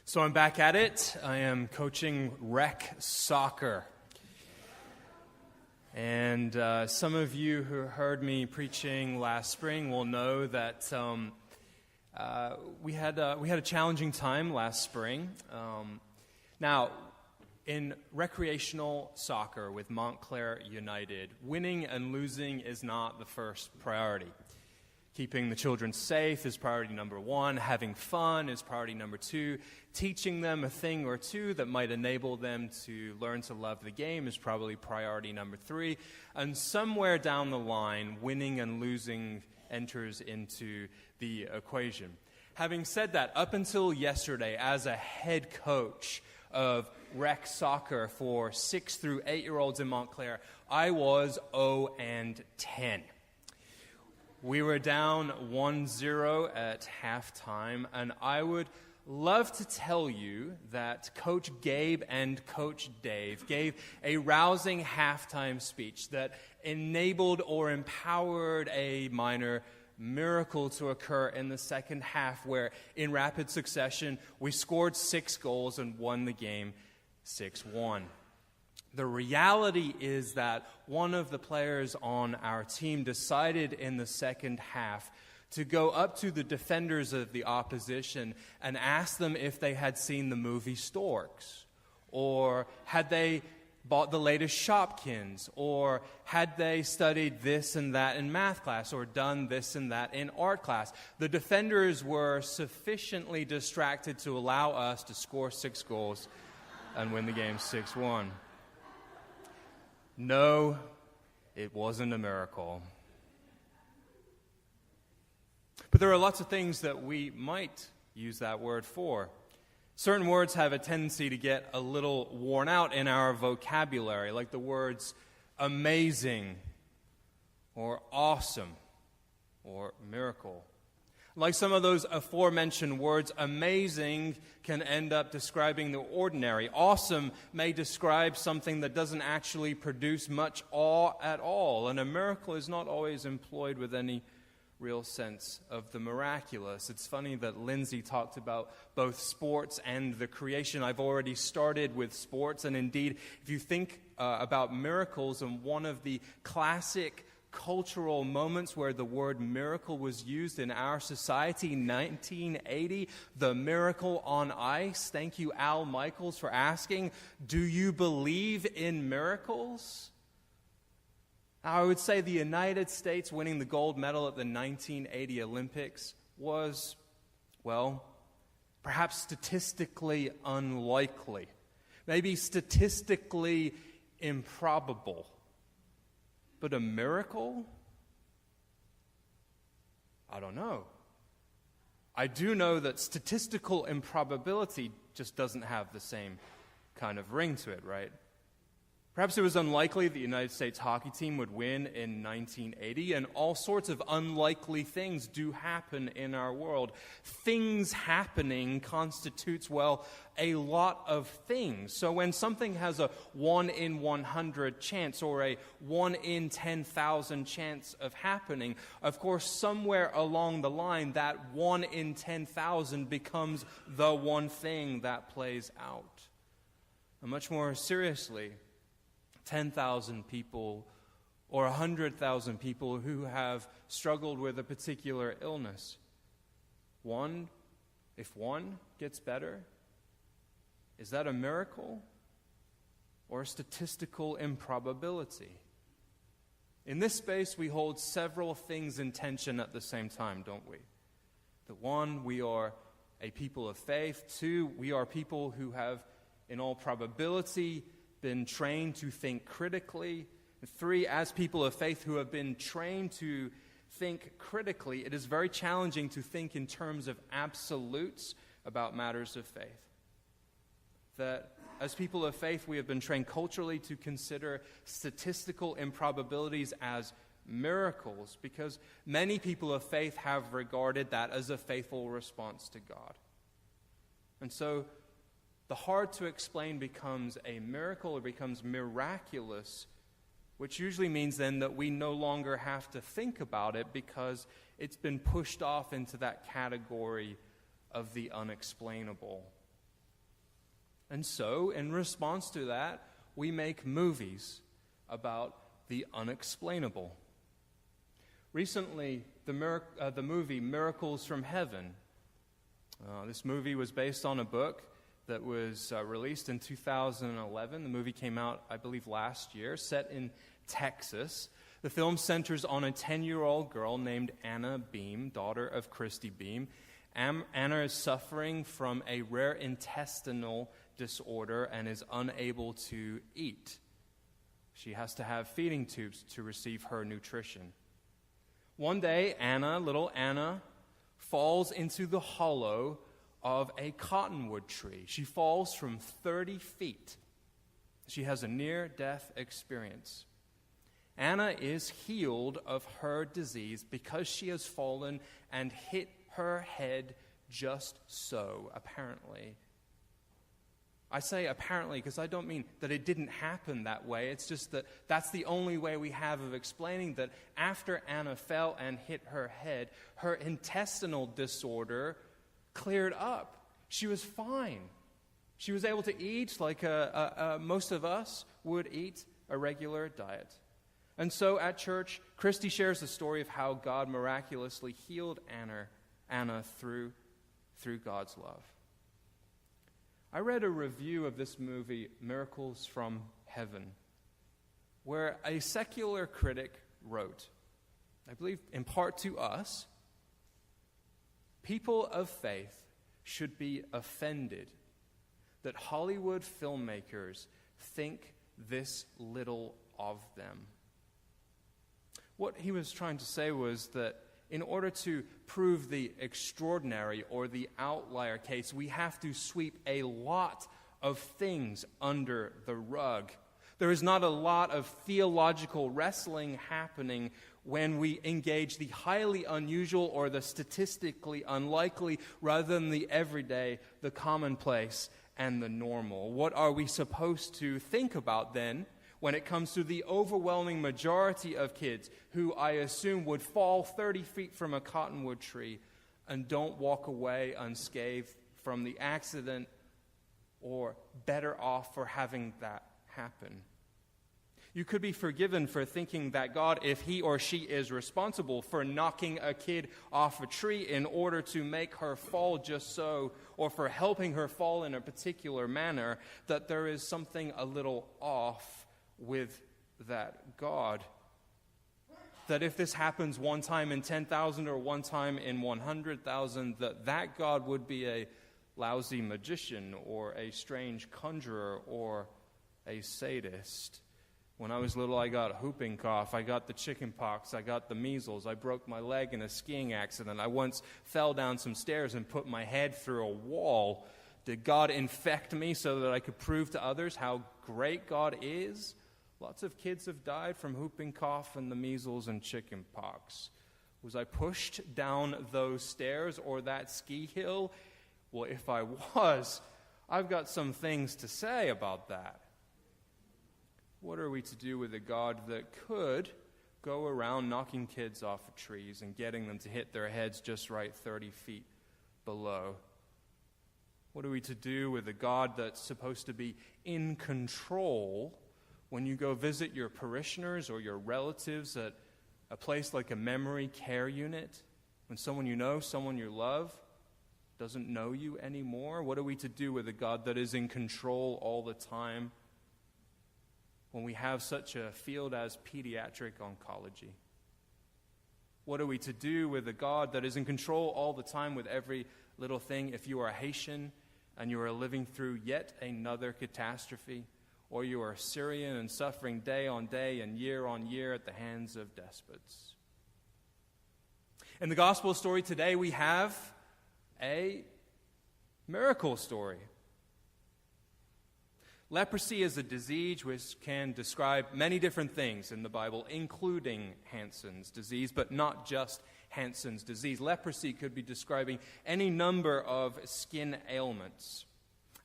So I'm back at it. I am coaching rec soccer. And some of you who heard me preaching last spring will know that we had a challenging time last spring. Now, in recreational soccer with Montclair United, winning and losing is not the first priority. Keeping the children safe is priority number one. Having fun is priority number two. Teaching them a thing or two that might enable them to learn to love the game is probably priority number three. And somewhere down the line, winning and losing enters into the equation. Having said that, up until yesterday, as a head coach of rec soccer for 6 through 8-year-olds in Montclair, I was 0-10. We were down 1-0 at halftime, and I would love to tell you that Coach Gabe and Coach Dave gave a rousing halftime speech that enabled or empowered a minor miracle to occur in the second half, where in rapid succession we scored 6 goals and won the game 6-1. The reality is that one of the players on our team decided in the second half to go up to the defenders of the opposition and ask them if they had seen the movie Storks, or had they bought the latest Shopkins, or had they studied this and that in math class, or done this and that in art class. The defenders were sufficiently distracted to allow us to score 6 goals and win the game 6-1. No, it wasn't a miracle. But there are lots of things that we might use that word for. Certain words have a tendency to get a little worn out in our vocabulary, like the words amazing, or awesome, or miracle. Like some of those aforementioned words, amazing can end up describing the ordinary. Awesome may describe something that doesn't actually produce much awe at all. And a miracle is not always employed with any real sense of the miraculous. It's funny that Lindsay talked about both sports and the creation. I've already started with sports, and indeed, if you think about miracles, and one of the classic cultural moments where the word miracle was used in our society, 1980, the miracle on ice. Thank you, Al Michaels, for asking, do you believe in miracles? I would say the United States winning the gold medal at the 1980 Olympics was, well, perhaps statistically unlikely, maybe statistically improbable. But a miracle? I don't know. I do know that statistical improbability just doesn't have the same kind of ring to it, right? Perhaps it was unlikely the United States hockey team would win in 1980, and all sorts of unlikely things do happen in our world. Things happening constitutes, well, a lot of things. So when something has a 1 in 100 chance or a 1 in 10,000 chance of happening, of course, somewhere along the line, that 1 in 10,000 becomes the one thing that plays out. And much more seriously, 10,000 people or 100,000 people who have struggled with a particular illness. If one gets better, is that a miracle or a statistical improbability? In this space, we hold several things in tension at the same time, don't we? That one, we are a people of faith. 2, we are people who have, in all probability, been trained to think critically. 3, as people of faith who have been trained to think critically, it is very challenging to think in terms of absolutes about matters of faith. That as people of faith, we have been trained culturally to consider statistical improbabilities as miracles, because many people of faith have regarded that as a faithful response to God. And so the hard to explain becomes a miracle or becomes miraculous, which usually means then that we no longer have to think about it because it's been pushed off into that category of the unexplainable. And so, in response to that, we make movies about the unexplainable. Recently, the movie Miracles from Heaven. This movie was based on a book that was released in 2011. The movie came out, I believe, last year, set in Texas. The film centers on a 10-year-old girl named Anna Beam, daughter of Christy Beam. Anna is suffering from a rare intestinal disorder and is unable to eat. She has to have feeding tubes to receive her nutrition. One day, little Anna, falls into the hollow of a cottonwood tree. She falls from 30 feet. She has a near-death experience. Anna is healed of her disease because she has fallen and hit her head just so, apparently. I say apparently because I don't mean that it didn't happen that way. It's just that that's the only way we have of explaining that after Anna fell and hit her head, her intestinal disorder cleared up. She was fine. She was able to eat like most of us would eat a regular diet. And so at church, Christy shares the story of how God miraculously healed Anna through God's love. I read a review of this movie, Miracles from Heaven, where a secular critic wrote, I believe in part to us, people of faith should be offended that Hollywood filmmakers think this little of them. What he was trying to say was that in order to prove the extraordinary or the outlier case, we have to sweep a lot of things under the rug. There is not a lot of theological wrestling happening when we engage the highly unusual or the statistically unlikely rather than the everyday, the commonplace, and the normal. What are we supposed to think about then when it comes to the overwhelming majority of kids who I assume would fall 30 feet from a cottonwood tree and don't walk away unscathed from the accident or better off for having that happen? You could be forgiven for thinking that God, if he or she is responsible for knocking a kid off a tree in order to make her fall just so, or for helping her fall in a particular manner, that there is something a little off with that God. That if this happens one time in 10,000 or one time in 100,000, that God would be a lousy magician or a strange conjurer or a sadist. When I was little, I got whooping cough, I got the chicken pox, I got the measles, I broke my leg in a skiing accident, I once fell down some stairs and put my head through a wall. Did God infect me so that I could prove to others how great God is? Lots of kids have died from whooping cough and the measles and chicken pox. Was I pushed down those stairs or that ski hill? Well, if I was, I've got some things to say about that. What are we to do with a God that could go around knocking kids off of trees and getting them to hit their heads just right 30 feet below? What are we to do with a God that's supposed to be in control when you go visit your parishioners or your relatives at a place like a memory care unit? When someone you know, someone you love, doesn't know you anymore? What are we to do with a God that is in control all the time when we have such a field as pediatric oncology? What are we to do with a God that is in control all the time with every little thing if you are Haitian and you are living through yet another catastrophe, or you are Syrian and suffering day on day and year on year at the hands of despots? In the gospel story today, we have a miracle story. Leprosy is a disease which can describe many different things in the Bible, including Hansen's disease, but not just Hansen's disease. Leprosy could be describing any number of skin ailments.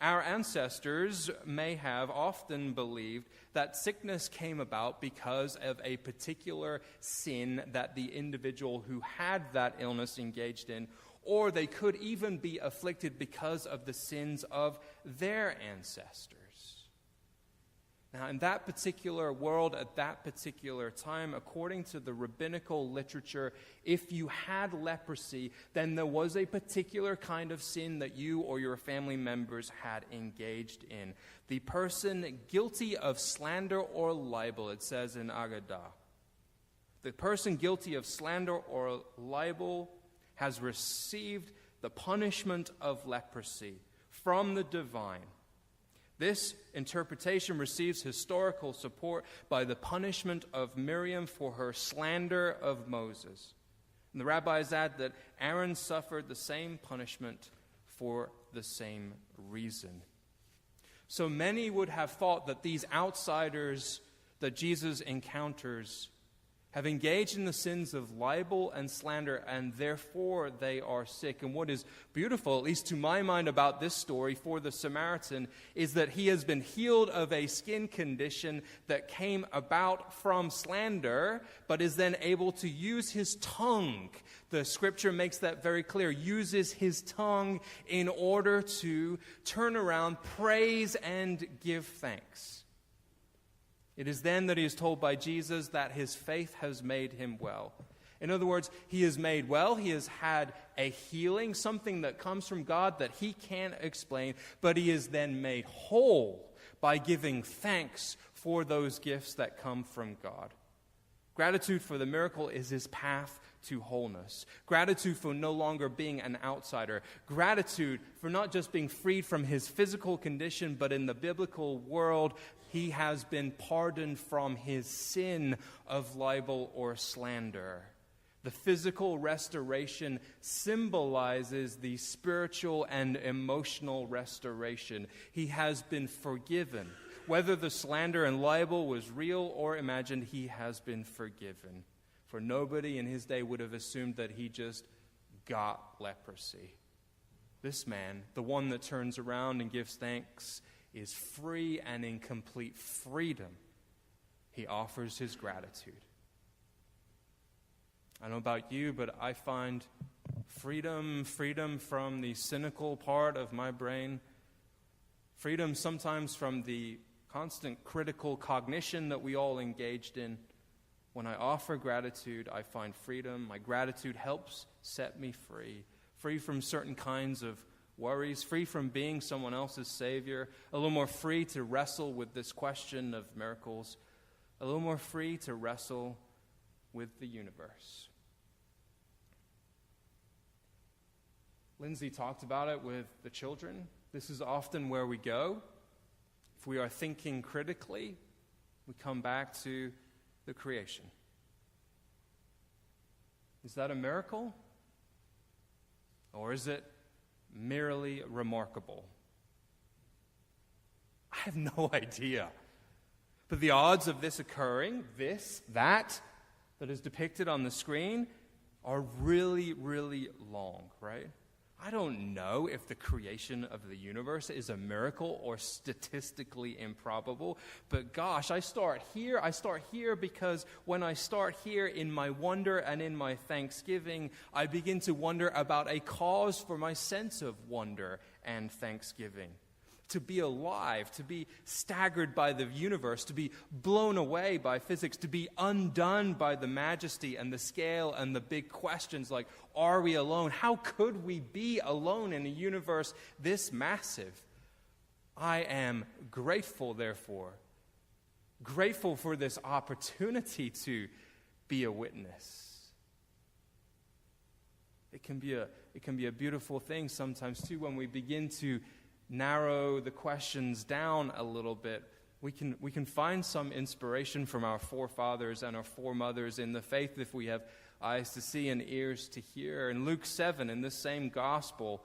Our ancestors may have often believed that sickness came about because of a particular sin that the individual who had that illness engaged in, or they could even be afflicted because of the sins of their ancestors. Now, in that particular world, at that particular time, according to the rabbinical literature, if you had leprosy, then there was a particular kind of sin that you or your family members had engaged in. The person guilty of slander or libel, it says in Agadah. The person guilty of slander or libel has received the punishment of leprosy from the divine. This interpretation receives historical support by the punishment of Miriam for her slander of Moses. And the rabbis add that Aaron suffered the same punishment for the same reason. So many would have thought that these outsiders that Jesus encounters have engaged in the sins of libel and slander, and therefore they are sick. And what is beautiful, at least to my mind, about this story for the Samaritan is that he has been healed of a skin condition that came about from slander, but is then able to use his tongue. The scripture makes that very clear. Uses his tongue in order to turn around, praise, and give thanks. It is then that he is told by Jesus that his faith has made him well. In other words, he is made well, he has had a healing, something that comes from God that he can't explain, but he is then made whole by giving thanks for those gifts that come from God. Gratitude for the miracle is his path to wholeness. Gratitude for no longer being an outsider. Gratitude for not just being freed from his physical condition, but in the biblical world, he has been pardoned from his sin of libel or slander. The physical restoration symbolizes the spiritual and emotional restoration. He has been forgiven. Whether the slander and libel was real or imagined, he has been forgiven. For nobody in his day would have assumed that he just got leprosy. This man, the one that turns around and gives thanks, is free and in complete freedom. He offers his gratitude. I don't know about you, but I find freedom from the cynical part of my brain, freedom sometimes from the constant critical cognition that we all engaged in. When I offer gratitude, I find freedom. My gratitude helps set me free from certain kinds of worries, free from being someone else's savior, a little more free to wrestle with this question of miracles, a little more free to wrestle with the universe. Lindsay talked about it with the children. This is often where we go. If we are thinking critically, we come back to the creation. Is that a miracle? Or is it merely remarkable? I have no idea. But the odds of this occurring, that is depicted on the screen, are really, really long, right? I don't know if the creation of the universe is a miracle or statistically improbable, but gosh, I start here because when I start here in my wonder and in my thanksgiving, I begin to wonder about a cause for my sense of wonder and thanksgiving. To be alive, to be staggered by the universe, to be blown away by physics, to be undone by the majesty and the scale and the big questions like, are we alone? How could we be alone in a universe this massive? I am grateful, therefore, grateful for this opportunity to be a witness. It can be a beautiful thing sometimes, too, when we begin to narrow the questions down a little bit. We can find some inspiration from our forefathers and our foremothers in the faith if we have eyes to see and ears to hear. In Luke 7, in this same gospel,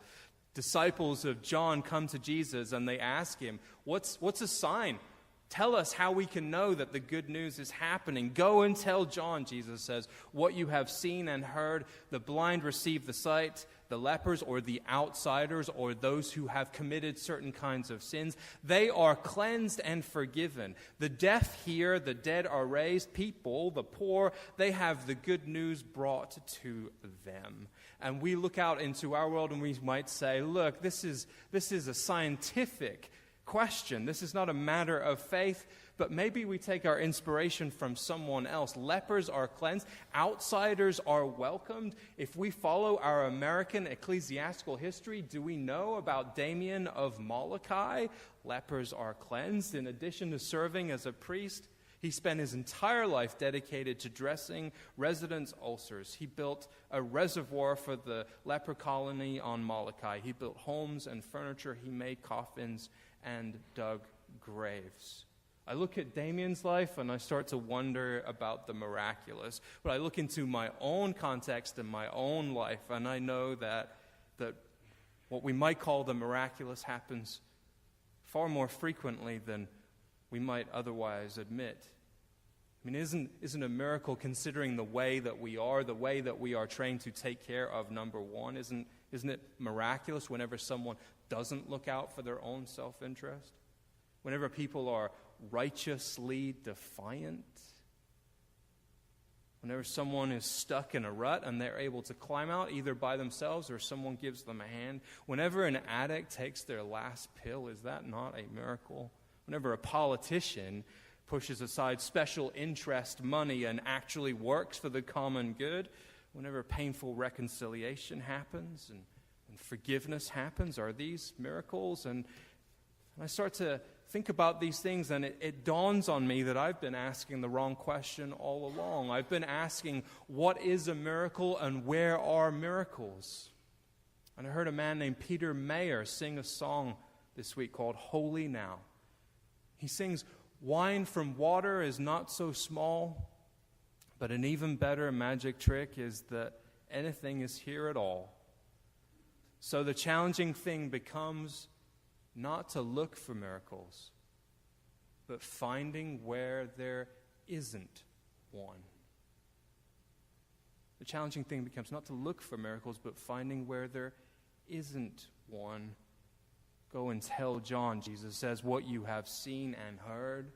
disciples of John come to Jesus and they ask him, what's a sign? Tell us how we can know that the good news is happening. Go and tell John, Jesus says, what you have seen and heard. The blind receive the sight, the lepers or the outsiders or those who have committed certain kinds of sins, they are cleansed and forgiven. The deaf hear, the dead are raised. People, the poor, they have the good news brought to them. And we look out into our world and we might say, look, this is a scientific question. This is not a matter of faith, but maybe we take our inspiration from someone else. Lepers are cleansed. Outsiders are welcomed. If we follow our American ecclesiastical history, do we know about Damien of Molokai? Lepers are cleansed. In addition to serving as a priest, he spent his entire life dedicated to dressing residents' ulcers. He built a reservoir for the leper colony on Molokai. He built homes and furniture. He made coffins and dug graves. I look at Damien's life and I start to wonder about the miraculous. But I look into my own context and my own life, and I know that what we might call the miraculous happens far more frequently than we might otherwise admit. I mean, isn't a miracle considering the way that we are trained to take care of number one? Isn't it miraculous whenever someone doesn't look out for their own self-interest? Whenever people are righteously defiant? Whenever someone is stuck in a rut and they're able to climb out either by themselves or someone gives them a hand? Whenever an addict takes their last pill, is that not a miracle? Whenever a politician pushes aside special interest money and actually works for the common good? Whenever painful reconciliation happens and forgiveness happens, are these miracles? And I start to think about these things, and it dawns on me that I've been asking the wrong question all along. I've been asking, what is a miracle and where are miracles? And I heard a man named Peter Mayer sing a song this week called Holy Now. He sings, wine from water is not so small, but an even better magic trick is that anything is here at all. So the challenging thing becomes not to look for miracles, but finding where there isn't one. The challenging thing becomes not to look for miracles, but finding where there isn't one. Go and tell John, Jesus says, what you have seen and heard.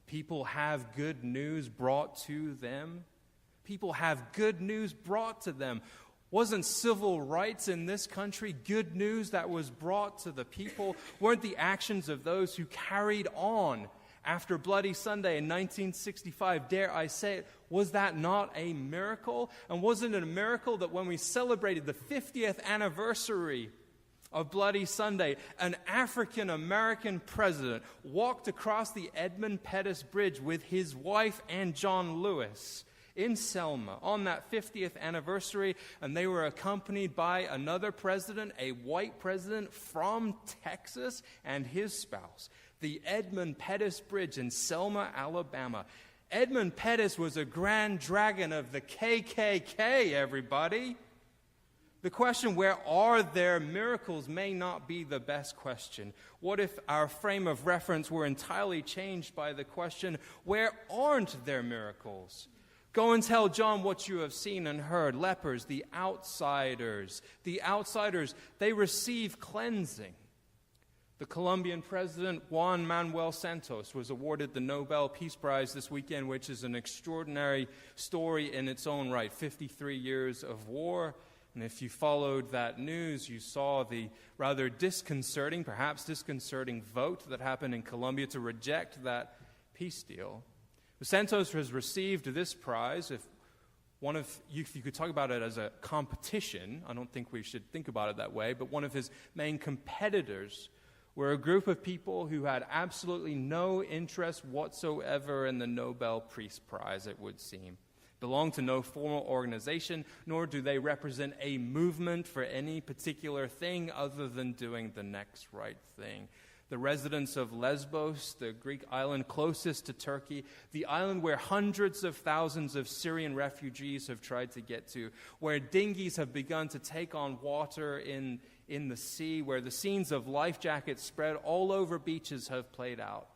People have good news brought to them. People have good news brought to them. Wasn't civil rights in this country good news that was brought to the people? Weren't the actions of those who carried on after Bloody Sunday in 1965, dare I say it, was that not a miracle? And wasn't it a miracle that when we celebrated the 50th anniversary of Bloody Sunday, an African-American president walked across the Edmund Pettus Bridge with his wife and John Lewis in Selma on that 50th anniversary, and they were accompanied by another president, a white president from Texas, and his spouse. The Edmund Pettus Bridge in Selma, Alabama. Edmund Pettus was a grand dragon of the KKK, everybody. The question, where are there miracles, may not be the best question. What if our frame of reference were entirely changed by the question, where aren't there miracles? Go and tell John what you have seen and heard. Lepers, the outsiders, they receive cleansing. The Colombian president, Juan Manuel Santos, was awarded the Nobel Peace Prize this weekend, which is an extraordinary story in its own right. 53 years of war. And if you followed that news, you saw the rather perhaps disconcerting vote that happened in Colombia to reject that peace deal. Santos has received this prize. If you could talk about it as a competition, I don't think we should think about it that way, but one of his main competitors were a group of people who had absolutely no interest whatsoever in the Nobel Peace Prize, it would seem. Belong to no formal organization, nor do they represent a movement for any particular thing other than doing the next right thing. The residents of Lesbos, the Greek island closest to Turkey, the island where hundreds of thousands of Syrian refugees have tried to get to, where dinghies have begun to take on water in the sea, where the scenes of life jackets spread all over beaches have played out.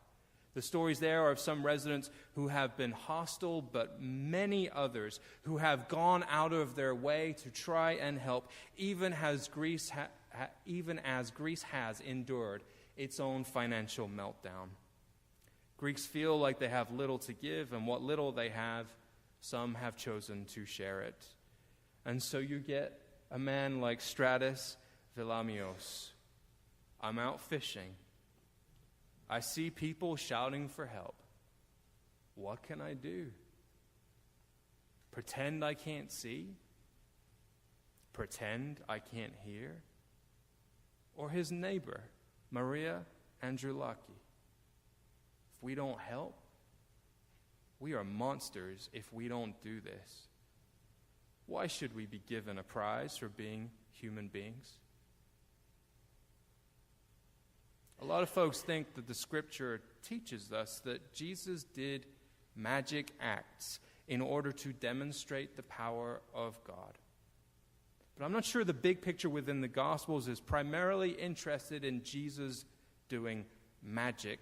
The stories there are of some residents who have been hostile, but many others who have gone out of their way to try and help, even as Greece has endured its own financial meltdown. Greeks feel like they have little to give, and what little they have, some have chosen to share it. And so you get a man like Stratus Vilamios. I'm out fishing. I see people shouting for help. What can I do? Pretend I can't see? Pretend I can't hear? Or his neighbor, Maria Androulaki. If we don't help, we are monsters if we don't do this. Why should we be given a prize for being human beings? A lot of folks think that the Scripture teaches us that Jesus did magic acts in order to demonstrate the power of God. But I'm not sure the big picture within the Gospels is primarily interested in Jesus doing magic.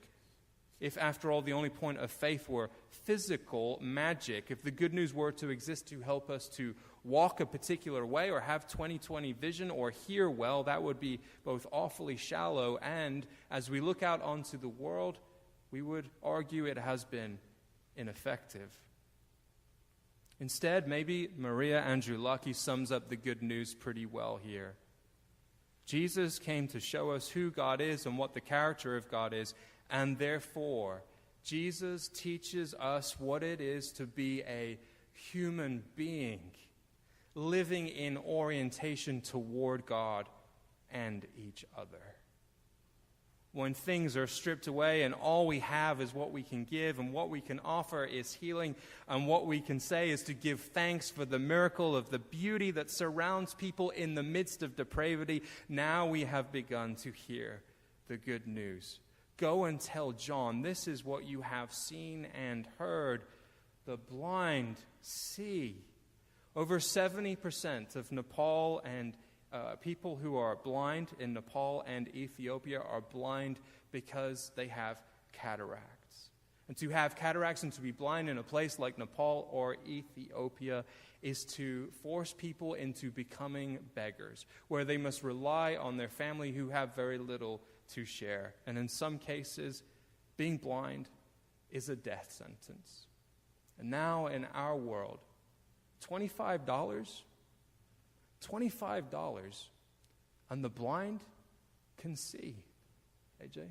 If, after all, the only point of faith were physical magic, if the good news were to exist to help us to walk a particular way or have 20/20 vision or hear well, that would be both awfully shallow and, as we look out onto the world, we would argue it has been ineffective. Instead, maybe Maria Androulaki sums up the good news pretty well here. Jesus came to show us who God is and what the character of God is, and therefore, Jesus teaches us what it is to be a human being, living in orientation toward God and each other. When things are stripped away and all we have is what we can give and what we can offer is healing and what we can say is to give thanks for the miracle of the beauty that surrounds people in the midst of depravity, now we have begun to hear the good news. Go and tell John, this is what you have seen and heard. The blind see. Over 70% of Nepal and people who are blind in Nepal and Ethiopia are blind because they have cataracts. And to have cataracts and to be blind in a place like Nepal or Ethiopia is to force people into becoming beggars, where they must rely on their family who have very little to share. And in some cases, being blind is a death sentence. And now in our world, $25, and the blind can see. AJ?